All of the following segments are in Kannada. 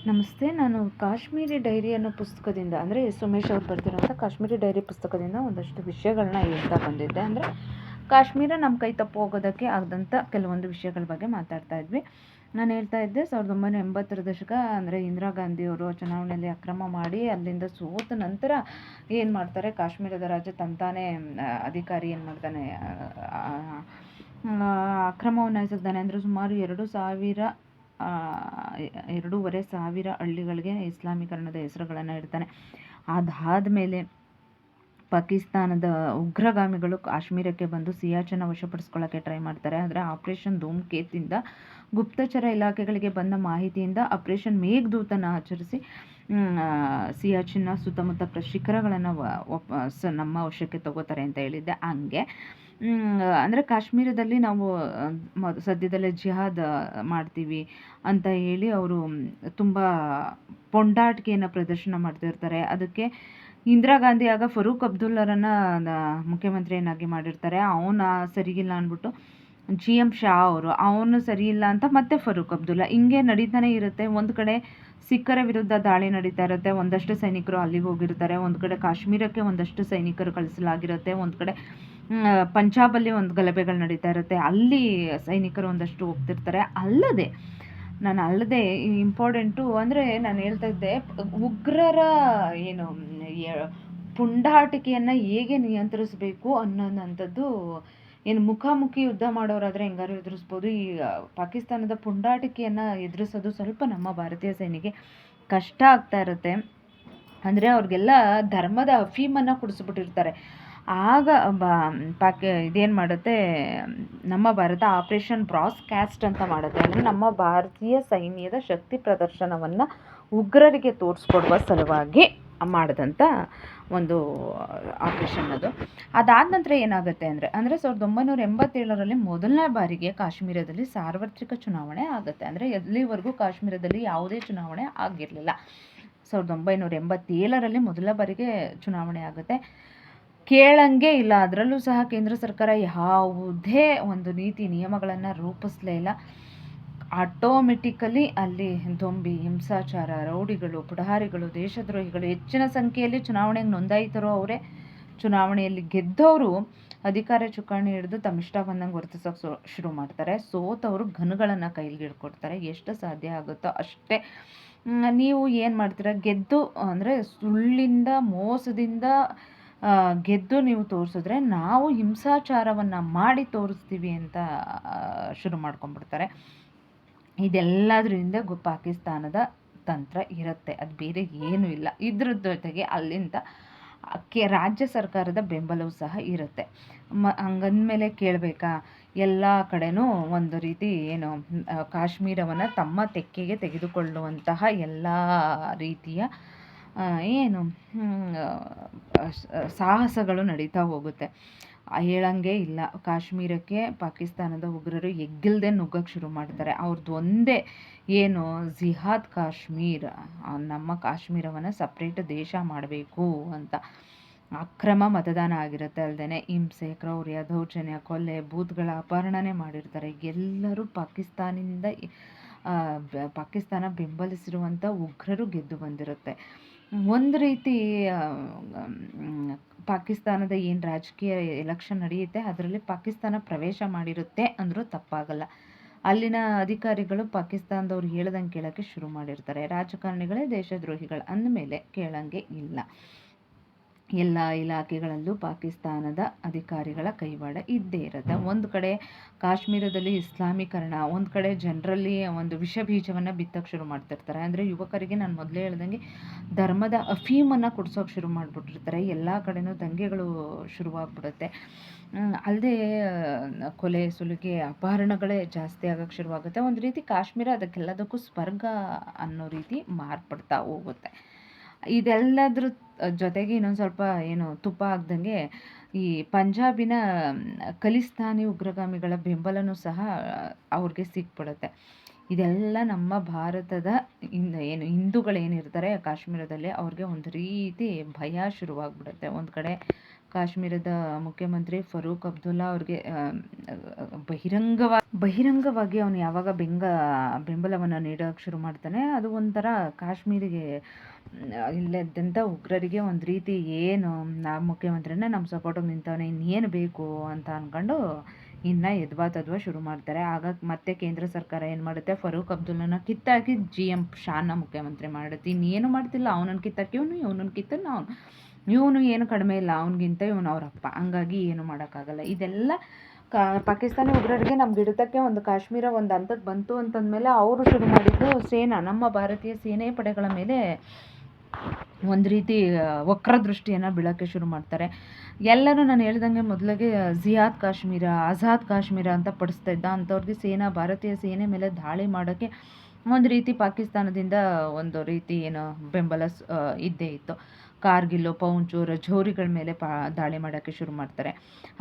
ನಮಸ್ತೆ. ನಾನು ಕಾಶ್ಮೀರಿ ಡೈರಿ ಅನ್ನೋ ಪುಸ್ತಕದಿಂದ ಅಂದರೆ ಸುಮೇಶ್ ಅವ್ರು ಬರೆದಿರೋಂಥ ಕಾಶ್ಮೀರಿ ಡೈರಿ ಪುಸ್ತಕದಿಂದ ಒಂದಷ್ಟು ವಿಷಯಗಳನ್ನ ಹೇಳ್ತಾ ಬಂದಿದ್ದೆ. ಅಂದರೆ ಕಾಶ್ಮೀರ ನಮ್ಮ ಕೈ ತಪ್ಪು ಹೋಗೋದಕ್ಕೆ ಆದಂಥ ಕೆಲವೊಂದು ವಿಷಯಗಳ ಬಗ್ಗೆ ಮಾತಾಡ್ತಾ ಇದ್ವಿ. ನಾನು ಹೇಳ್ತಾ ಇದ್ದೆ 1980ರ ದಶಕ ಅಂದರೆ ಇಂದಿರಾ ಗಾಂಧಿಯವರು ಚುನಾವಣೆಯಲ್ಲಿ ಅಕ್ರಮ ಮಾಡಿ ಅಲ್ಲಿಂದ ಸೋತ ನಂತರ ಏನು ಮಾಡ್ತಾರೆ, ಕಾಶ್ಮೀರದ ರಾಜ್ಯ ತಂತಾನೇ ಅಧಿಕಾರಿ ಏನು ಮಾಡ್ತಾನೆ, ಅಕ್ರಮವನ್ನು ಎಸಗ್ತಾನೆ. ಅಂದರೆ ಸುಮಾರು 2,500 ಹಳ್ಳಿಗಳಿಗೆ ಇಸ್ಲಾಮೀಕರಣದ ಹೆಸರುಗಳನ್ನು ಇಡ್ತಾನೆ. ಅದಾದಮೇಲೆ ಪಾಕಿಸ್ತಾನದ ಉಗ್ರಗಾಮಿಗಳು ಕಾಶ್ಮೀರಕ್ಕೆ ಬಂದು ಸಿಯಾಚಿನ ವಶಪಡಿಸ್ಕೊಳ್ಳೋಕ್ಕೆ ಟ್ರೈ ಮಾಡ್ತಾರೆ. ಆದರೆ ಆಪರೇಷನ್ ಧೂಮ್ಕೇತಿಂದ ಗುಪ್ತಚರ ಇಲಾಖೆಗಳಿಗೆ ಬಂದ ಮಾಹಿತಿಯಿಂದ ಆಪರೇಷನ್ ಮೇಘದೂತನ ಆಚರಿಸಿ ಸಿಯಾಚಿನ್ನ ಸುತ್ತಮುತ್ತ ಶಿಖರಗಳನ್ನು ನಮ್ಮ ವಶಕ್ಕೆ ತಗೋತಾರೆ ಅಂತ ಹೇಳಿದ್ದೆ. ಹಂಗೆ ಅಂದರೆ ಕಾಶ್ಮೀರದಲ್ಲಿ ನಾವು ಸದ್ಯದಲ್ಲೇ ಜಿಹಾದ್ ಮಾಡ್ತೀವಿ ಅಂತ ಹೇಳಿ ಅವರು ತುಂಬ ಪೊಂಡಾಟಿಕೆಯನ್ನು ಪ್ರದರ್ಶನ ಮಾಡ್ತಿರ್ತಾರೆ. ಅದಕ್ಕೆ ಇಂದಿರಾ ಗಾಂಧಿ ಆಗ ಫರೂಕ್ ಅಬ್ದುಲ್ಲರನ್ನು ಮುಖ್ಯಮಂತ್ರಿಯನ್ನಾಗಿ ಮಾಡಿರ್ತಾರೆ. ಅವನ ಸರಿಯಿಲ್ಲ ಅಂದ್ಬಿಟ್ಟು GM ಶಾ ಅವನು ಸರಿಯಿಲ್ಲ ಅಂತ ಮತ್ತೆ ಫರೂಕ್ ಅಬ್ದುಲ್ಲಾ, ಹಿಂಗೆ ನಡೀತಾನೆ ಇರುತ್ತೆ. ಒಂದು ಕಡೆ ಸಿಖ್ಖರ ವಿರುದ್ಧ ದಾಳಿ ನಡೀತಾ ಇರುತ್ತೆ, ಒಂದಷ್ಟು ಸೈನಿಕರು ಅಲ್ಲಿಗೆ ಹೋಗಿರ್ತಾರೆ. ಒಂದು ಕಡೆ ಕಾಶ್ಮೀರಕ್ಕೆ ಒಂದಷ್ಟು ಸೈನಿಕರು ಕಳಿಸಲಾಗಿರುತ್ತೆ. ಒಂದು ಕಡೆ ಪಂಜಾಬಲ್ಲಿ ಒಂದು ಗಲಭೆಗಳು ನಡೀತಾ ಇರುತ್ತೆ, ಅಲ್ಲಿ ಸೈನಿಕರು ಒಂದಷ್ಟು ಹೋಗ್ತಿರ್ತಾರೆ. ಅಲ್ಲದೆ ಇಂಪಾರ್ಟೆಂಟು ಅಂದರೆ ನಾನು ಹೇಳ್ತಾ ಇದ್ದೆ, ಉಗ್ರರ ಏನು ಪುಂಡಾಟಿಕೆಯನ್ನು ಹೇಗೆ ನಿಯಂತ್ರಿಸಬೇಕು ಅನ್ನೋಂಥದ್ದು. ಏನು ಮುಖಾಮುಖಿ ಯುದ್ಧ ಮಾಡೋರಾದರೆ ಹೆಂಗಾರು ಎದುರಿಸ್ಬೋದು. ಈ ಪಾಕಿಸ್ತಾನದ ಪುಂಡಾಟಿಕೆಯನ್ನು ಎದುರಿಸೋದು ಸ್ವಲ್ಪ ನಮ್ಮ ಭಾರತೀಯ ಸೇನೆಗೆ ಕಷ್ಟ ಆಗ್ತಾ ಇರುತ್ತೆ. ಅಂದರೆ ಅವ್ರಿಗೆಲ್ಲ ಧರ್ಮದ ಅಫೀಮನ್ನು ಕುಡಿಸ್ಬಿಟ್ಟಿರ್ತಾರೆ. ಆಗ ಇದೇನು ಮಾಡುತ್ತೆ, ನಮ್ಮ ಭಾರತ ಆಪರೇಷನ್ ಬ್ರಾಡ್ಕಾಸ್ಟ್ ಅಂತ ಮಾಡುತ್ತೆ. ಅಂದರೆ ನಮ್ಮ ಭಾರತೀಯ ಸೈನ್ಯದ ಶಕ್ತಿ ಪ್ರದರ್ಶನವನ್ನು ಉಗ್ರರಿಗೆ ತೋರಿಸ್ಕೊಡುವ ಸಲುವಾಗಿ ಮಾಡಿದಂಥ ಒಂದು ಆಪರೇಷನ್ ಅದು. ಅದಾದ ನಂತರ ಏನಾಗುತ್ತೆ ಅಂದರೆ 1987ರಲ್ಲಿ ಮೊದಲನೇ ಬಾರಿಗೆ ಕಾಶ್ಮೀರದಲ್ಲಿ ಸಾರ್ವತ್ರಿಕ ಚುನಾವಣೆ ಆಗುತ್ತೆ. ಅಂದರೆ ಎಲ್ಲಿವರೆಗೂ ಕಾಶ್ಮೀರದಲ್ಲಿ ಯಾವುದೇ ಚುನಾವಣೆ ಆಗಿರಲಿಲ್ಲ. 1987ರಲ್ಲಿ ಮೊದಲ ಬಾರಿಗೆ ಚುನಾವಣೆ ಆಗುತ್ತೆ. ಕೇಳಂಗೆ ಇಲ್ಲ. ಅದರಲ್ಲೂ ಸಹ ಕೇಂದ್ರ ಸರ್ಕಾರ ಯಾವುದೇ ಒಂದು ನೀತಿ ನಿಯಮಗಳನ್ನು ರೂಪಿಸಲೇ ಇಲ್ಲ. ಆಟೋಮೆಟಿಕಲಿ ಅಲ್ಲಿ ದೊಂಬಿ, ಹಿಂಸಾಚಾರ, ರೌಡಿಗಳು, ಪುಢಾರಿಗಳು, ದೇಶದ್ರೋಹಿಗಳು ಹೆಚ್ಚಿನ ಸಂಖ್ಯೆಯಲ್ಲಿ ಚುನಾವಣೆಗೆ ನೋಂದಾಯಿತರು ಅವರೇ. ಚುನಾವಣೆಯಲ್ಲಿ ಗೆದ್ದವರು ಅಧಿಕಾರ ಚುಕ್ಕಾಣಿ ಹಿಡಿದು ತಮ್ಮಿಷ್ಟ ಬಂದಂಗೆ ವರ್ತಿಸೋಕೆ ಶುರು ಮಾಡ್ತಾರೆ. ಸೋತವರು ಗನ್ಗಳನ್ನು ಕೈಲಿ ಹಿಡ್ಕೊಡ್ತಾರೆ. ಎಷ್ಟು ಸಾಧ್ಯ ಆಗುತ್ತೋ ಅಷ್ಟೇ ನೀವು ಏನು ಮಾಡ್ತೀರ, ಗೆದ್ದು ಅಂದರೆ ಸುಳ್ಳಿಂದ ಮೋಸದಿಂದ ಗೆದ್ದು ನೀವು ತೋರಿಸಿದ್ರೆ ನಾವು ಹಿಂಸಾಚಾರವನ್ನು ಮಾಡಿ ತೋರಿಸ್ತೀವಿ ಅಂತ ಶುರು ಮಾಡ್ಕೊಂಡ್ಬಿಡ್ತಾರೆ. ಇದೆಲ್ಲದರಿಂದ ಪಾಕಿಸ್ತಾನದ ತಂತ್ರ ಇರುತ್ತೆ, ಅದು ಬೇರೆ ಏನೂ ಇಲ್ಲ. ಇದ್ರ ಜೊತೆಗೆ ಅಲ್ಲಿಂದ ರಾಜ್ಯ ಸರ್ಕಾರದ ಬೆಂಬಲವೂ ಸಹ ಇರುತ್ತೆ. ಹಂಗಂದಮೇಲೆ ಕೇಳಬೇಕಾ, ಎಲ್ಲ ಕಡೆನೂ ಒಂದು ರೀತಿ ಕಾಶ್ಮೀರವನ್ನು ತಮ್ಮ ತೆಕ್ಕೆಗೆ ತೆಗೆದುಕೊಳ್ಳುವಂತಹ ಎಲ್ಲ ರೀತಿಯ ಸಾಹಸಗಳು ನಡೀತಾ ಹೋಗುತ್ತೆ. ಹೇಳಂಗೆ ಇಲ್ಲ. ಕಾಶ್ಮೀರಕ್ಕೆ ಪಾಕಿಸ್ತಾನದ ಉಗ್ರರು ಎಗ್ಗಿಲ್ಲದೆ ನುಗ್ಗಕ್ಕೆ ಶುರು ಮಾಡ್ತಾರೆ. ಅವ್ರದ್ದು ಒಂದೇ ಜಿಹಾದ್ ಕಾಶ್ಮೀರ್, ನಮ್ಮ ಕಾಶ್ಮೀರವನ್ನು ಸಪ್ರೇಟ್ ದೇಶ ಮಾಡಬೇಕು ಅಂತ. ಅಕ್ರಮ ಮತದಾನ ಆಗಿರುತ್ತೆ. ಅಲ್ಲದೆ ಹಿಂಸೆ, ಕ್ರೌರ್ಯ, ದೌರ್ಜನ್ಯ, ಕೊಲೆ, ಬೂತ್ಗಳ ಅಪಹರಣನೆ ಮಾಡಿರ್ತಾರೆ. ಎಲ್ಲರೂ ಪಾಕಿಸ್ತಾನ ಬೆಂಬಲಿಸಿರುವಂಥ ಉಗ್ರರು ಗೆದ್ದು ಬಂದಿರುತ್ತೆ. ಒಂದು ರೀತಿ ಪಾಕಿಸ್ತಾನದ ಏನು ರಾಜಕೀಯ ಎಲೆಕ್ಷನ್ ನಡೆಯುತ್ತೆ ಅದರಲ್ಲಿ ಪಾಕಿಸ್ತಾನ ಪ್ರವೇಶ ಮಾಡಿರುತ್ತೆ ಅಂದರೂ ತಪ್ಪಾಗಲ್ಲ. ಅಲ್ಲಿನ ಅಧಿಕಾರಿಗಳು ಪಾಕಿಸ್ತಾನದವ್ರು ಹೇಳ್ದಂಗೆ ಕೇಳೋಕ್ಕೆ ಶುರು ಮಾಡಿರ್ತಾರೆ. ರಾಜಕಾರಣಿಗಳೇ ದೇಶದ್ರೋಹಿಗಳು ಅಂದಮೇಲೆ ಕೇಳಂಗೆ ಇಲ್ಲ. ಎಲ್ಲ ಇಲಾಖೆಗಳಲ್ಲೂ ಪಾಕಿಸ್ತಾನದ ಅಧಿಕಾರಿಗಳ ಕೈವಾಡ ಇದ್ದೇ ಇರುತ್ತೆ. ಒಂದು ಕಡೆ ಕಾಶ್ಮೀರದಲ್ಲಿ ಇಸ್ಲಾಮೀಕರಣ, ಒಂದು ಕಡೆ ಜನರಲ್ಲಿ ಒಂದು ವಿಷ ಬೀಜವನ್ನು ಬಿತ್ತಕ್ಕೆ ಶುರು ಮಾಡ್ತಿರ್ತಾರೆ. ಅಂದರೆ ಯುವಕರಿಗೆ ನಾನು ಮೊದಲೇ ಹೇಳ್ದಂಗೆ ಧರ್ಮದ ಅಫೀಮನ್ನು ಕುಡಿಸೋಕೆ ಶುರು ಮಾಡಿಬಿಟ್ಟಿರ್ತಾರೆ. ಎಲ್ಲ ಕಡೆನೂ ದಂಗೆಗಳು ಶುರುವಾಗ್ಬಿಡುತ್ತೆ. ಅಲ್ಲದೆ ಕೊಲೆ, ಸುಲಿಗೆ, ಅಪಹರಣಗಳೇ ಜಾಸ್ತಿ ಆಗೋಕ್ಕೆ ಶುರುವಾಗುತ್ತೆ. ಒಂದು ರೀತಿ ಕಾಶ್ಮೀರ ಅದಕ್ಕೆಲ್ಲದಕ್ಕೂ ಸ್ವರ್ಗ ಅನ್ನೋ ರೀತಿ ಮಾರ್ಪಡ್ತಾ ಹೋಗುತ್ತೆ. ಇದೆಲ್ಲದ್ರ ಜೊತೆಗೆ ಇನ್ನೊಂದು ಸ್ವಲ್ಪ ತುಪ್ಪ ಆಗ್ದಂಗೆ ಈ ಪಂಜಾಬಿನ ಖಲಿಸ್ತಾನಿ ಉಗ್ರಗಾಮಿಗಳ ಬೆಂಬಲನೂ ಸಹ ಅವ್ರಿಗೆ ಸಿಕ್ಬಿಡುತ್ತೆ. ಇದೆಲ್ಲ ನಮ್ಮ ಭಾರತದ ಹಿಂದೂಗಳೇನಿರ್ತಾರೆ ಕಾಶ್ಮೀರದಲ್ಲಿ ಅವ್ರಿಗೆ ಒಂದು ರೀತಿ ಭಯ ಶುರುವಾಗ್ಬಿಡುತ್ತೆ. ಒಂದು ಕಡೆ ಕಾಶ್ಮೀರದ ಮುಖ್ಯಮಂತ್ರಿ ಫರೂಕ್ ಅಬ್ದುಲ್ಲಾ ಅವ್ರಿಗೆ ಬಹಿರಂಗವಾಗಿ ಅವನು ಯಾವಾಗ ಬೆಂಬಲವನ್ನು ನೀಡೋಕ್ಕೆ ಶುರು ಮಾಡ್ತಾನೆ, ಅದು ಒಂಥರ ಕಾಶ್ಮೀರಿಗೆ ಇಲ್ಲದಂಥ ಉಗ್ರರಿಗೆ ಒಂದು ರೀತಿ ಏನು ಮುಖ್ಯಮಂತ್ರಿನೇ ನಮ್ಮ ಸಪೋರ್ಟಿಗೆ ನಿಂತವನೇ, ಇನ್ನೇನು ಬೇಕು ಅಂತ ಅಂದ್ಕೊಂಡು ಇನ್ನು ಎದ್ವಾ ಶುರು ಮಾಡ್ತಾರೆ. ಆಗ ಮತ್ತೆ ಕೇಂದ್ರ ಸರ್ಕಾರ ಏನು ಮಾಡುತ್ತೆ, ಫರೂಕ್ ಅಬ್ದುಲ್ಲನ ಕಿತ್ತಾಕಿ GM ಶಾನ್ನ ಮುಖ್ಯಮಂತ್ರಿ ಮಾಡುತ್ತೆ. ಇನ್ನೇನು ಮಾಡ್ತಿಲ್ಲ, ಅವನನ್ನು ಕಿತ್ತಾಕಿ ಇವನನ್ನು ಕಿತ್ತನ್ನು ಇವನು ಏನು ಕಡಿಮೆ ಇಲ್ಲ, ಅವನಿಗಿಂತ ಇವನು ಅವರಪ್ಪ, ಹಂಗಾಗಿ ಏನು ಮಾಡೋಕ್ಕಾಗಲ್ಲ. ಇದೆಲ್ಲ ಪಾಕಿಸ್ತಾನಿ ಉಗ್ರರಿಗೆ ನಮ್ಗೆ ಹಿಡಿತಕ್ಕೆ ಒಂದು ಕಾಶ್ಮೀರ ಒಂದು ಹಂತಕ್ಕೆ ಬಂತು ಅಂತಂದಮೇಲೆ ಅವರು ಶುರು ಮಾಡಿದ್ದು ನಮ್ಮ ಭಾರತೀಯ ಸೇನೆ ಪಡೆಗಳ ಮೇಲೆ ಒಂದು ರೀತಿ ವಕ್ರದೃಷ್ಟಿಯನ್ನು ಬೀಳೋಕ್ಕೆ ಶುರು ಮಾಡ್ತಾರೆ. ಎಲ್ಲರೂ ನಾನು ಹೇಳ್ದಂಗೆ ಮೊದಲಿಗೆ ಜಿಯಾದ್ ಕಾಶ್ಮೀರ, ಆಜಾದ್ ಕಾಶ್ಮೀರ ಅಂತ ಪಡಿಸ್ತಾ ಇದ್ದ ಅಂಥವ್ರಿಗೆ ಭಾರತೀಯ ಸೇನೆ ಮೇಲೆ ದಾಳಿ ಮಾಡೋಕ್ಕೆ ಒಂದು ರೀತಿ ಪಾಕಿಸ್ತಾನದಿಂದ ಒಂದು ರೀತಿ ಏನು ಬೆಂಬಲ ಇದ್ದೇ ಇತ್ತು. ಕಾರ್ಗಿಲ್ಲು, ಪೌಂಚು, ರಜೌರಿಗಳ ಮೇಲೆ ದಾಳಿ ಮಾಡೋಕ್ಕೆ ಶುರು ಮಾಡ್ತಾರೆ.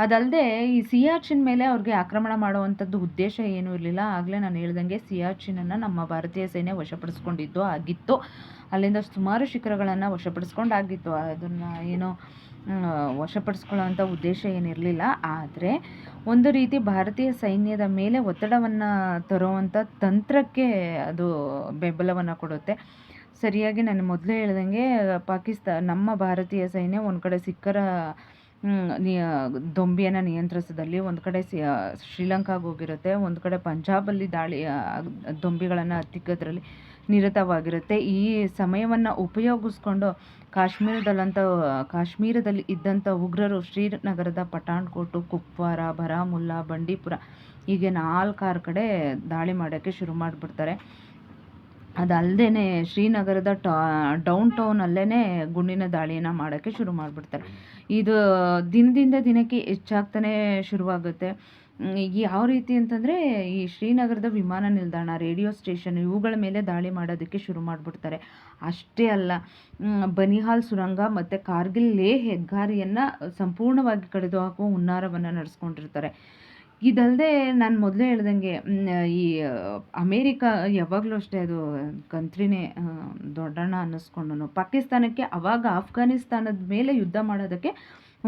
ಅದಲ್ಲದೆ ಈ ಸಿಯಾಚಿನ್ ಮೇಲೆ ಅವ್ರಿಗೆ ಆಕ್ರಮಣ ಮಾಡುವಂಥದ್ದು ಉದ್ದೇಶ ಏನೂ ಇರಲಿಲ್ಲ. ಆಗಲೇ ನಾನು ಹೇಳ್ದಂಗೆ ಸಿಯಾಚಿನನ್ನು ನಮ್ಮ ಭಾರತೀಯ ಸೇನೆ ವಶಪಡಿಸ್ಕೊಂಡಿದ್ದು ಆಗಿತ್ತು. ಅಲ್ಲಿಂದ ಸುಮಾರು ಶಿಖರಗಳನ್ನು ವಶಪಡಿಸ್ಕೊಂಡಾಗಿತ್ತು. ಅದನ್ನು ಏನೋ ವಶಪಡಿಸ್ಕೊಳ್ಳೋವಂಥ ಉದ್ದೇಶ ಏನಿರಲಿಲ್ಲ. ಆದರೆ ಒಂದು ರೀತಿ ಭಾರತೀಯ ಸೈನ್ಯದ ಮೇಲೆ ಒತ್ತಡವನ್ನು ತರುವಂಥ ತಂತ್ರಕ್ಕೆ ಅದು ಬೆಂಬಲವನ್ನು ಕೊಡುತ್ತೆ. ಸರಿಯಾಗಿ ನಾನು ಮೊದಲೇ ಹೇಳ್ದಂಗೆ ನಮ್ಮ ಭಾರತೀಯ ಸೈನ್ಯ ಒಂದು ಕಡೆ ಸಿಖ್ಖರ ದೊಂಬಿಯನ್ನು ನಿಯಂತ್ರಿಸೋದಲ್ಲಿ, ಒಂದು ಕಡೆ ಶ್ರೀಲಂಕಾಗೆ ಹೋಗಿರುತ್ತೆ, ಒಂದು ಕಡೆ ಪಂಜಾಬಲ್ಲಿ ದೊಂಬಿಗಳನ್ನು ಹತ್ತಿಕ್ಕೋದ್ರಲ್ಲಿ ನಿರತವಾಗಿರುತ್ತೆ. ಈ ಸಮಯವನ್ನು ಉಪಯೋಗಿಸ್ಕೊಂಡು ಕಾಶ್ಮೀರದಲ್ಲಿ ಇದ್ದಂಥ ಉಗ್ರರು ಶ್ರೀನಗರದ ಪಠಾಣ್ಕೋಟು, ಕುಪ್ವಾರ, ಬಾರಾಮುಲ್ಲಾ, ಬಂಡೀಪುರ ಹೀಗೆ 4-6 ಕಡೆ ದಾಳಿ ಮಾಡೋಕ್ಕೆ ಶುರು ಮಾಡಿಬಿಡ್ತಾರೆ. ಅದಲ್ಲದೆ ಶ್ರೀನಗರದ ಡೌನ್ ಟೌನಲ್ಲೇ ಗುಂಡಿನ ದಾಳಿಯನ್ನು ಮಾಡೋಕ್ಕೆ ಶುರು ಮಾಡಿಬಿಡ್ತಾರೆ. ಇದು ದಿನದಿಂದ ದಿನಕ್ಕೆ ಹೆಚ್ಚಾಗ್ತಾನೆ ಶುರುವಾಗುತ್ತೆ. ಯಾವ ರೀತಿ ಅಂತಂದರೆ, ಈ ಶ್ರೀನಗರದ ವಿಮಾನ ನಿಲ್ದಾಣ, ರೇಡಿಯೋ ಸ್ಟೇಷನ್ ಇವುಗಳ ಮೇಲೆ ದಾಳಿ ಮಾಡೋದಕ್ಕೆ ಶುರು ಮಾಡಿಬಿಡ್ತಾರೆ. ಅಷ್ಟೇ ಅಲ್ಲ, ಬನಿಹಾಲ್ ಸುರಂಗ ಮತ್ತು ಕಾರ್ಗಿಲ್ ಲೇಹ್ ಹೆದ್ದಾರಿಯನ್ನು ಸಂಪೂರ್ಣವಾಗಿ ಕಡಿದು ಹಾಕುವ ಹುನ್ನಾರವನ್ನು ನಡೆಸ್ಕೊಂಡಿರ್ತಾರೆ. ಇದಲ್ಲದೆ ನಾನು ಮೊದಲೇ ಹೇಳ್ದಂಗೆ ಈ ಅಮೇರಿಕ ಯಾವಾಗಲೂ ಅಷ್ಟೇ ಅದು ಕಂತ್ರಿನೇ ದೊಡ್ಡಣ್ಣ ಅನ್ನಿಸ್ಕೊಂಡು ಪಾಕಿಸ್ತಾನಕ್ಕೆ ಆವಾಗ ಅಫ್ಘಾನಿಸ್ತಾನದ ಮೇಲೆ ಯುದ್ಧ ಮಾಡೋದಕ್ಕೆ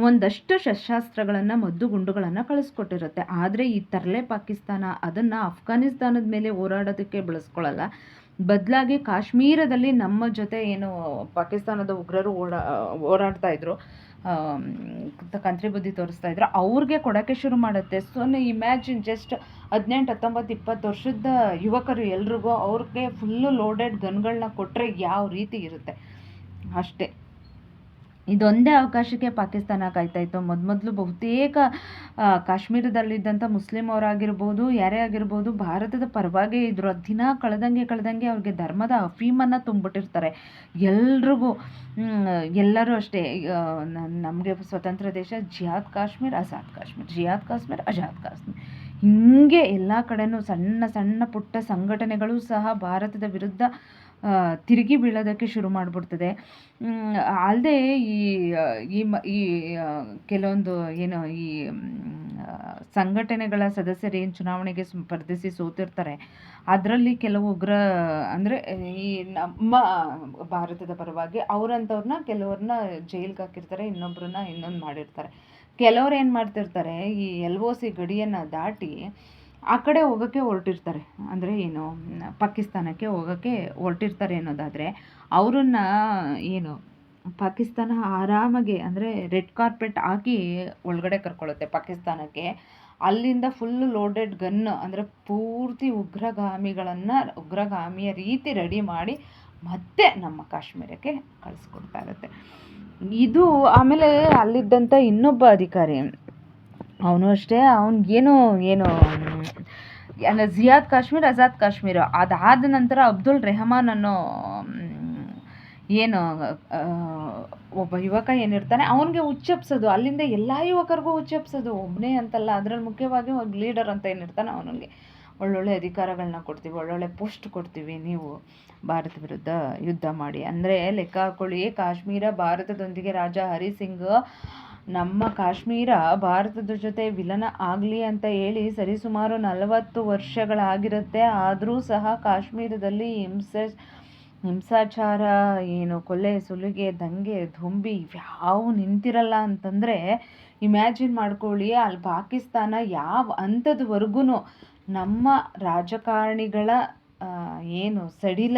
ಒಂದಷ್ಟು ಶಸ್ತ್ರಾಸ್ತ್ರಗಳನ್ನು, ಮದ್ದು ಗುಂಡುಗಳನ್ನು ಕಳಿಸ್ಕೊಟ್ಟಿರುತ್ತೆ. ಆದರೆ ಈ ತರಲೆ ಪಾಕಿಸ್ತಾನ ಅದನ್ನು ಅಫ್ಘಾನಿಸ್ತಾನದ ಮೇಲೆ ಹೋರಾಡೋದಕ್ಕೆ ಬಳಸ್ಕೊಳ್ಳಲ್ಲ. ಬದಲಾಗಿ ಕಾಶ್ಮೀರದಲ್ಲಿ ನಮ್ಮ ಜೊತೆ ಏನು ಪಾಕಿಸ್ತಾನದ ಉಗ್ರರು ಹೋರಾಡ್ತಾ ಇದ್ರು, ಕಂತ್ರಿ ಬುದ್ಧಿ ತೋರಿಸ್ತಾ ಇದ್ರು, ಅವ್ರಿಗೆ ಕೊಡೋಕ್ಕೆ ಶುರು ಮಾಡುತ್ತೆ. ಸೊ ಇಮ್ಯಾಜಿನ್, ಜಸ್ಟ್ 18, 19, 20 ವರ್ಷದ ಯುವಕರು ಎಲ್ರಿಗೂ ಅವ್ರಿಗೆ ಫುಲ್ಲು ಲೋಡೆಡ್ ಗನ್ಗಳನ್ನ ಕೊಟ್ಟರೆ ಯಾವ ರೀತಿ ಇರುತ್ತೆ ಅಷ್ಟೇ. ಇದೊಂದೇ ಅವಕಾಶಕ್ಕೆ ಪಾಕಿಸ್ತಾನ ಕಾಯ್ತಾ ಇತ್ತು. ಮೊದಲು ಬಹುತೇಕ ಕಾಶ್ಮೀರದಲ್ಲಿದ್ದಂಥ ಮುಸ್ಲಿಂ ಅವರಾಗಿರ್ಬೋದು, ಯಾರೇ ಆಗಿರ್ಬೋದು, ಭಾರತದ ಪರವಾಗೇ ಇದ್ದರು. ದಿನ ಕಳೆದಂಗೆ ಅವ್ರಿಗೆ ಧರ್ಮದ ಅಫೀಮನ್ನು ತುಂಬಿಟ್ಟಿರ್ತಾರೆ ಎಲ್ರಿಗೂ. ಎಲ್ಲರೂ ಅಷ್ಟೇ, ನಮಗೆ ಸ್ವತಂತ್ರ ದೇಶ, ಜಿಯಾದ್ ಕಾಶ್ಮೀರ್, ಆಜಾದ್ ಕಾಶ್ಮೀರ್, ಜಿಯಾದ್ ಕಾಶ್ಮೀರ್, ಆಜಾದ್ ಕಾಶ್ಮೀರ್, ಹೀಗೆ ಎಲ್ಲ ಕಡೆನೂ ಸಣ್ಣ ಪುಟ್ಟ ಸಂಘಟನೆಗಳು ಸಹ ಭಾರತದ ವಿರುದ್ಧ ತಿರುಗಿ ಬೀಳೋದಕ್ಕೆ ಶುರು ಮಾಡಿಬಿಡ್ತದೆ. ಅಲ್ಲದೆ ಈ ಕೆಲವೊಂದು ಏನು ಈ ಸಂಘಟನೆಗಳ ಸದಸ್ಯರು ಏನು ಚುನಾವಣೆಗೆ ಸ್ಪರ್ಧಿಸಿ ಸೋತಿರ್ತಾರೆ, ಅದರಲ್ಲಿ ಕೆಲವು ಉಗ್ರ ಅಂದರೆ ಈ ನಮ್ಮ ಭಾರತದ ಪರವಾಗಿ ಅವರಂಥವ್ರನ್ನ ಕೆಲವ್ರನ್ನ ಜೈಲ್ಗೆ ಹಾಕಿರ್ತಾರೆ, ಇನ್ನೊಬ್ಬರನ್ನ ಇನ್ನೊಂದು ಮಾಡಿರ್ತಾರೆ. ಕೆಲವ್ರು ಏನು ಮಾಡ್ತಿರ್ತಾರೆ, ಈ LOC ಗಡಿಯನ್ನು ದಾಟಿ ಆ ಕಡೆ ಹೋಗೋಕ್ಕೆ ಹೊರಟಿರ್ತಾರೆ, ಅಂದರೆ ಏನು ಪಾಕಿಸ್ತಾನಕ್ಕೆ ಹೋಗೋಕ್ಕೆ ಹೊರಟಿರ್ತಾರೆ ಅನ್ನೋದಾದರೆ, ಅವರನ್ನು ಏನು ಪಾಕಿಸ್ತಾನ ಆರಾಮಾಗಿ ಅಂದರೆ ರೆಡ್ ಕಾರ್ಪೆಟ್ ಹಾಕಿ ಒಳಗಡೆ ಕರ್ಕೊಳ್ಳುತ್ತೆ ಪಾಕಿಸ್ತಾನಕ್ಕೆ. ಅಲ್ಲಿಂದ ಫುಲ್ ಲೋಡೆಡ್ ಗನ್ ಅಂದರೆ ಪೂರ್ತಿ ಉಗ್ರಗಾಮಿಯ ರೀತಿ ರೆಡಿ ಮಾಡಿ ಮತ್ತೆ ನಮ್ಮ ಕಾಶ್ಮೀರಕ್ಕೆ ಕಳಿಸ್ಕೊಡ್ತಾ ಇರುತ್ತೆ. ಇದು ಆಮೇಲೆ ಅಲ್ಲಿದ್ದಂಥ ಇನ್ನೊಬ್ಬ ಅಧಿಕಾರಿ, ಅವನು ಅಷ್ಟೇ, ಅವನಿಗೇನು ಜಿಯಾದ್ ಕಾಶ್ಮೀರ್, ಆಜಾದ್ ಕಾಶ್ಮೀರ ಅದಾದ ನಂತರ ಅಬ್ದುಲ್ ರೆಹಮಾನ್ ಅನ್ನೋ ಏನು ಒಬ್ಬ ಯುವಕ ಏನಿರ್ತಾನೆ, ಅವನಿಗೆ ಹುಚ್ಚೆಪ್ಸೋದು, ಅಲ್ಲಿಂದ ಎಲ್ಲ ಯುವಕರಿಗೂ ಹುಚ್ಚೆಪ್ಸೋದು, ಒಬ್ಬನೇ ಅಂತಲ್ಲ, ಅದರಲ್ಲಿ ಮುಖ್ಯವಾಗಿ ಒಬ್ಬ ಲೀಡರ್ ಅಂತ ಏನಿರ್ತಾನೆ ಅವನಿಗೆ ಒಳ್ಳೊಳ್ಳೆ ಅಧಿಕಾರಗಳನ್ನ ಕೊಡ್ತೀವಿ, ಒಳ್ಳೊಳ್ಳೆ ಪೋಸ್ಟ್ ಕೊಡ್ತೀವಿ, ನೀವು ಭಾರತ ವಿರುದ್ಧ ಯುದ್ಧ ಮಾಡಿ. ಅಂದರೆ ಲೆಕ್ಕ ಹಾಕೊಳ್ಳಿ, ಕಾಶ್ಮೀರ ಭಾರತದೊಂದಿಗೆ ರಾಜ ಹರಿ ಸಿಂಗ್ ನಮ್ಮ ಕಾಶ್ಮೀರ ಭಾರತದ ಜೊತೆ ವಿಲನ ಆಗಲಿ ಅಂತ ಹೇಳಿ ಸರಿಸುಮಾರು 40 ವರ್ಷಗಳಾಗಿರುತ್ತೆ. ಆದರೂ ಸಹ ಕಾಶ್ಮೀರದಲ್ಲಿ ಹಿಂಸಾಚಾರ ಏನು ಕೊಲೆ ಸುಲಿಗೆ ದಂಗೆ ದುಂಬಿ ಇವ್ಯಾವು ನಿಂತಿರಲ್ಲ ಅಂತಂದರೆ ಇಮ್ಯಾಜಿನ್ ಮಾಡ್ಕೊಳ್ಳಿ ಅಲ್ಲಿ ಪಾಕಿಸ್ತಾನ ಯಾವ ಹಂತದವರೆಗೂ ನಮ್ಮ ರಾಜಕಾರಣಿಗಳ ಏನು ಸಡಿಲ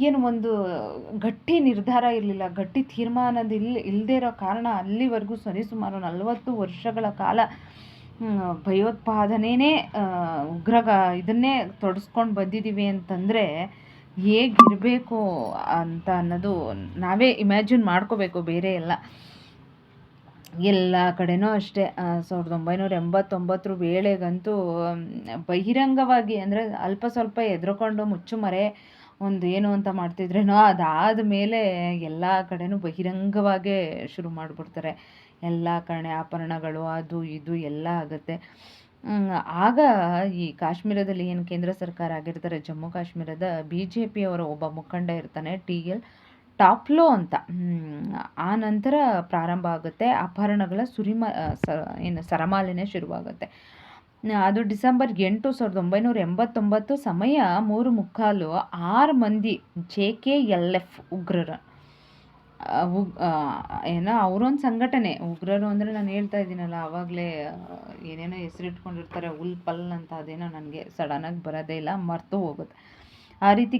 ಏನು ಒಂದು ಗಟ್ಟಿ ನಿರ್ಧಾರ ಇರಲಿಲ್ಲ, ಗಟ್ಟಿ ತೀರ್ಮಾನದ ಇಲ್ಲದೇ ಇರೋ ಕಾರಣ ಅಲ್ಲಿವರೆಗೂ ಸರಿಸುಮಾರು 40 ವರ್ಷಗಳ ಕಾಲ ಭಯೋತ್ಪಾದನೆನೇ ಇದನ್ನೇ ತೊಡಸ್ಕೊಂಡು ಬಂದಿದ್ದೀವಿ ಅಂತಂದರೆ ಹೇಗಿರಬೇಕು ಅಂತ ಅನ್ನೋದು ನಾವೇ ಇಮ್ಯಾಜಿನ್ ಮಾಡ್ಕೋಬೇಕು, ಬೇರೆ ಎಲ್ಲ ಕಡೆನೂ ಅಷ್ಟೇ. 1989 ವೇಳೆಗಂತೂ ಬಹಿರಂಗವಾಗಿ ಅಂದರೆ ಅಲ್ಪ ಸ್ವಲ್ಪ ಎದ್ರುಕೊಂಡು ಮುಚ್ಚುಮರೆ ಒಂದು ಏನು ಅಂತ ಮಾಡ್ತಿದ್ರೇನೋ ಅದಾದ ಮೇಲೆ ಎಲ್ಲ ಕಡೆನೂ ಬಹಿರಂಗವಾಗೇ ಶುರು ಮಾಡಿಬಿಡ್ತಾರೆ. ಎಲ್ಲ ಕಡೆ ಅಪಹರಣಗಳು ಅದು ಇದು ಎಲ್ಲ ಆಗುತ್ತೆ. ಆಗ ಈ ಕಾಶ್ಮೀರದಲ್ಲಿ ಏನು ಕೇಂದ್ರ ಸರ್ಕಾರ ಆಗಿರ್ತಾರೆ, ಜಮ್ಮು ಕಾಶ್ಮೀರದ BJP ಅವರ ಒಬ್ಬ ಮುಖಂಡ ಇರ್ತಾನೆ, TL ಟಾಪ್ಲೋ ಅಂತ. ಆ ನಂತರ ಪ್ರಾರಂಭ ಆಗುತ್ತೆ ಅಪಹರಣಗಳ ಸರಮಾಲೆನೇ ಶುರುವಾಗುತ್ತೆ. ಅದು ಡಿಸೆಂಬರ್ 8, 1989. ಸಮಯ 3:45. 6 ಮಂದಿ JKLF ಉಗ್ರರ ಅವರೊಂದು ಸಂಘಟನೆ. ಉಗ್ರರು ಅಂದರೆ ನಾನು ಹೇಳ್ತಾ ಇದ್ದೀನಲ್ಲ ಆವಾಗಲೇ ಏನೇನೋ ಹೆಸರಿಟ್ಕೊಂಡಿರ್ತಾರೆ, ಉಲ್ಪಲ್ ಅಂತ, ಅದೇನೋ ನನಗೆ ಸಡನ್ನಾಗಿ ಬರೋದೇ ಇಲ್ಲ, ಮರ್ತು ಹೋಗುತ್ತೆ. ಆ ರೀತಿ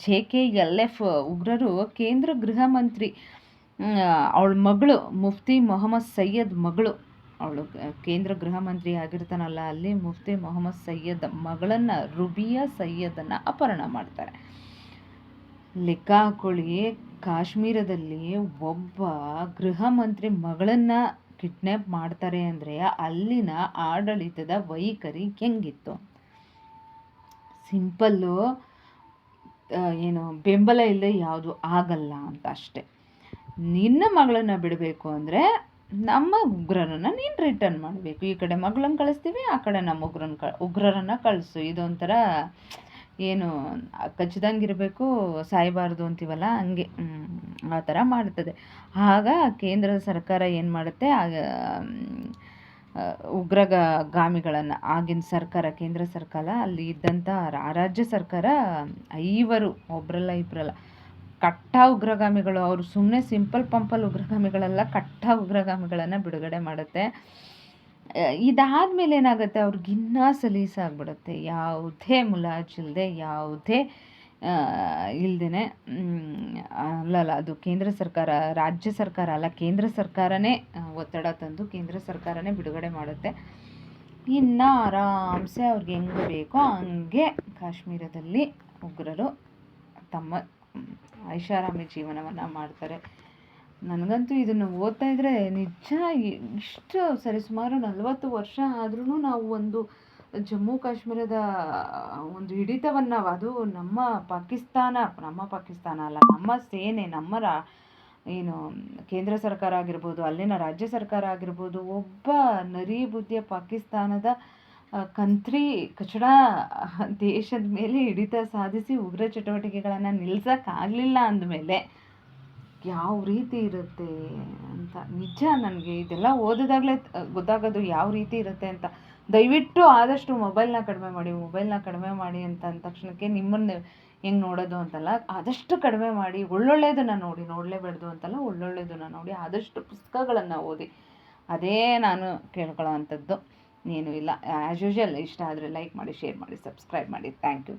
JKLF ಉಗ್ರರು ಕೇಂದ್ರ ಗೃಹ ಮಂತ್ರಿ ಅವಳ ಮಗಳು ಮುಫ್ತಿ ಮೊಹಮ್ಮದ್ ಸಯ್ಯದ್ ಮಗಳು, ಅವಳು ಕೇಂದ್ರ ಗೃಹ ಮಂತ್ರಿ ಆಗಿರ್ತಾನಲ್ಲ ಅಲ್ಲಿ ಮುಫ್ತಿ ಮೊಹಮ್ಮದ್ ಸಯ್ಯದ್ ಮಗಳನ್ನು ರುಬಿಯಾ ಸಯ್ಯದನ್ನು ಅಪಹರಣ ಮಾಡ್ತಾರೆ. ಲೆಕ್ಕ ಹಾಕೊಳ್ಳಿ, ಕಾಶ್ಮೀರದಲ್ಲಿ ಒಬ್ಬ ಗೃಹ ಮಂತ್ರಿ ಮಗಳನ್ನು ಕಿಡ್ನ್ಯಾಪ್ ಮಾಡ್ತಾರೆ ಅಂದರೆ ಅಲ್ಲಿನ ಆಡಳಿತದ ವೈಖರಿ ಹೆಂಗಿತ್ತು? ಸಿಂಪಲ್ಲು, ಏನು ಬೆಂಬಲ ಇಲ್ಲದೆ ಯಾವುದು ಆಗಲ್ಲ ಅಂತ ಅಷ್ಟೆ. ನಿನ್ನ ಮಗಳನ್ನು ಬಿಡಬೇಕು ಅಂದರೆ ನಮ್ಮ ಉಗ್ರರನ್ನು ನೀನು ರಿಟರ್ನ್ ಮಾಡಬೇಕು. ಈ ಕಡೆ ಮಗಳನ್ನು ಕಳಿಸ್ತೀವಿ, ಆ ಕಡೆ ನಮ್ಮ ಉಗ್ರರನ್ನು ಕಳಿಸು. ಇದೊಂಥರ ಏನು ಕಚ್ಚಿದಂಗಿರಬೇಕು, ಸಾಯಬಾರ್ದು ಅಂತೀವಲ್ಲ, ಹಂಗೆ ಆ ಥರ ಮಾಡ್ತದೆ. ಆಗ ಕೇಂದ್ರ ಸರ್ಕಾರ ಏನು ಮಾಡುತ್ತೆ, ಉಗ್ರಗಾಮಿಗಳನ್ನು ಆಗಿನ ಸರ್ಕಾರ, ಕೇಂದ್ರ ಸರ್ಕಾರ, ಅಲ್ಲಿ ಇದ್ದಂಥ ರಾಜ್ಯ ಸರ್ಕಾರ 5 ಒಬ್ಬರಲ್ಲ ಇಬ್ಬರಲ್ಲ ಕಟ್ಟ ಉಗ್ರಗಾಮಿಗಳು, ಅವರು ಸುಮ್ಮನೆ ಸಿಂಪಲ್ ಪಂಪಲ್ ಉಗ್ರಗಾಮಿಗಳೆಲ್ಲ, ಕಟ್ಟ ಉಗ್ರಗಾಮಿಗಳನ್ನು ಬಿಡುಗಡೆ ಮಾಡುತ್ತೆ. ಇದಾದಮೇಲೆ ಏನಾಗುತ್ತೆ, ಅವ್ರಿಗಿನ್ನೂ ಸಲೀಸಾಗ್ಬಿಡುತ್ತೆ. ಯಾವುದೇ ಮುಲಾಜಿಲ್ಲದೆ, ಯಾವುದೇ ಇಲ್ದೇ ಅಲ್ಲಲ್ಲ, ಅದು ಕೇಂದ್ರ ಸರ್ಕಾರ, ರಾಜ್ಯ ಸರ್ಕಾರ ಅಲ್ಲ, ಕೇಂದ್ರ ಸರ್ಕಾರನೇ ಒತ್ತಡ ತಂದು ಕೇಂದ್ರ ಸರ್ಕಾರನೇ ಬಿಡುಗಡೆ ಮಾಡುತ್ತೆ. ಇನ್ನು ಆರಾಮ್ಸೆ ಅವ್ರಿಗೆ ಹೆಂಗೆ ಬೇಕೋ ಹಂಗೆ ಕಾಶ್ಮೀರದಲ್ಲಿ ಉಗ್ರರು ತಮ್ಮ ಐಷಾರಾಮಿ ಜೀವನವನ್ನು ಮಾಡ್ತಾರೆ. ನನಗಂತೂ ಇದನ್ನು ಓದ್ತಾ ಇದ್ದರೆ ನಿಜ ಇಷ್ಟು ಸರಿಸುಮಾರು 40 ವರ್ಷ ಆದ್ರೂ ನಾವು ಒಂದು ಜಮ್ಮು ಕಾಶ್ಮೀರದ ಒಂದು ಹಿಡಿತವನ್ನು, ಅದು ನಮ್ಮ ಪಾಕಿಸ್ತಾನ ಅಲ್ಲ, ನಮ್ಮ ಸೇನೆ, ನಮ್ಮ ಏನು ಕೇಂದ್ರ ಸರ್ಕಾರ ಆಗಿರ್ಬೋದು, ಅಲ್ಲಿನ ರಾಜ್ಯ ಸರ್ಕಾರ ಆಗಿರ್ಬೋದು, ಒಬ್ಬ ನರಿ ಬುದ್ಧಿಯ ಪಾಕಿಸ್ತಾನದ ಕಚಡ ದೇಶದ ಮೇಲೆ ಹಿಡಿತ ಸಾಧಿಸಿ ಉಗ್ರ ಚಟುವಟಿಕೆಗಳನ್ನು ನಿಲ್ಲಿಸೋಕ್ಕಾಗಲಿಲ್ಲ ಅಂದಮೇಲೆ ಯಾವ ರೀತಿ ಇರುತ್ತೆ ಅಂತ ನಿಜ ನನಗೆ ಇದೆಲ್ಲ ಓದಿದಾಗಲೇ ಗೊತ್ತಾಗೋದು ಯಾವ ರೀತಿ ಇರುತ್ತೆ ಅಂತ. ದಯವಿಟ್ಟು ಆದಷ್ಟು ಮೊಬೈಲ್ನ ಕಡಿಮೆ ಮಾಡಿ ಅಂತ ಅಂದ ತಕ್ಷಣಕ್ಕೆ ನಿಮ್ಮನ್ನು ಹೆಂಗೆ ನೋಡೋದು ಅಂತಲ್ಲ, ಆದಷ್ಟು ಕಡಿಮೆ ಮಾಡಿ, ಒಳ್ಳೊಳ್ಳೆಯದನ್ನು ನೋಡಲೇಬಾರ್ದು ಅಂತಲ್ಲ, ಒಳ್ಳೊಳ್ಳೆಯದನ್ನು ನೋಡಿ, ಆದಷ್ಟು ಪುಸ್ತಕಗಳನ್ನು ಓದಿ. ಅದೇ ನಾನು ಕೇಳ್ಕೊಳ್ಳೋ ಅಂಥದ್ದು, ಏನೂ ಇಲ್ಲ. ಆ್ಯಸ್ ಯೂಶುವಲ್ ಇಷ್ಟ ಆದರೆ ಲೈಕ್ ಮಾಡಿ, ಶೇರ್ ಮಾಡಿ, ಸಬ್ಸ್ಕ್ರೈಬ್ ಮಾಡಿ. Thank you.